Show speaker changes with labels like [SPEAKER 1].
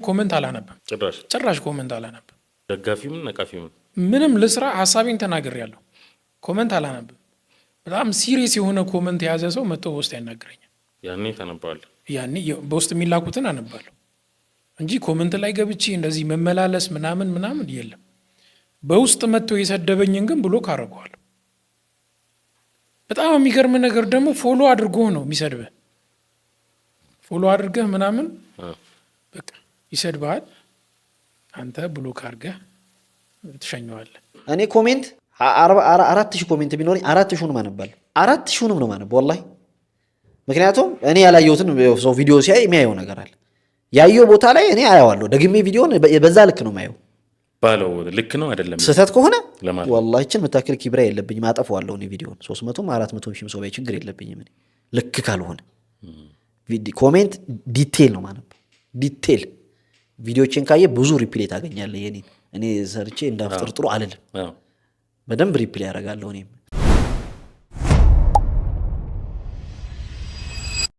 [SPEAKER 1] ኮሜንት አላነብም። ጭራሽ ኮሜንት አላነብም።
[SPEAKER 2] ደጋፊም ነቃፊም
[SPEAKER 1] ምንም ልስራ ሀሳቤን ተናግሬያለሁ። ኮሜንት አላነብም። በጣም ሲሪየስ የሆነ ኮሜንት የያዘ ሰው መጥቶ በውስጥ ያናግረኛል።
[SPEAKER 2] ያኔ ታነባለህ?
[SPEAKER 1] ያኔ በውስጥ የሚላኩትን አነባለሁ እንጂ ኮሜንት ላይ ገብቼ እንደዚህ መመላለስ ምናምን የለም። በውስጥ መጥቶ የሰደበኝን ግን ብሎክ አደርገዋለሁ። በጣም የሚገርም ነገር ደግሞ ፎሎ አድርጎ ነው የሚሰድበህ። ፎሎ አድርገህ ምናምን በቃ ይሰድብሃል። አንተ ብሎክ አድርገህ ትሸኘዋለህ።
[SPEAKER 3] እኔ ኮሜንት 4000 ኮሜንት ቢኖርኝ 4000ንም አነባለሁ። 4000ንም ነው ማነብ ወላሂ። ምክንያቱም እኔ ያላየሁትን ሰው ቪዲዮ ሲያይ የሚያየው ነገር አለ። ያየው ቦታ ላይ እኔ አያዋለሁ። ደግሜ ቪዲዮን በዛ ልክ ነው ማየው።
[SPEAKER 2] ባለው ልክ ነው አይደለም።
[SPEAKER 3] ስህተት ከሆነ ወላሂ እችን መታከል ኪብራ የለብኝም። አጠፋዋለሁ እኔ ቪዲዮን 300 400 ሺህ ሰው ባይ ችግር የለብኝም። እኔ ልክ ካልሆነ ኮሜንት ዲቴል ነው ማነብ። ዲቴል ቪዲዮችን ካየ ብዙ ሪፕሌይ ታገኛለህ። እኔ ሰርቼ እንዳፍጥር ጥሩ አልልም። በደንብ ሪፕሌይ ያደርጋለሁ እኔም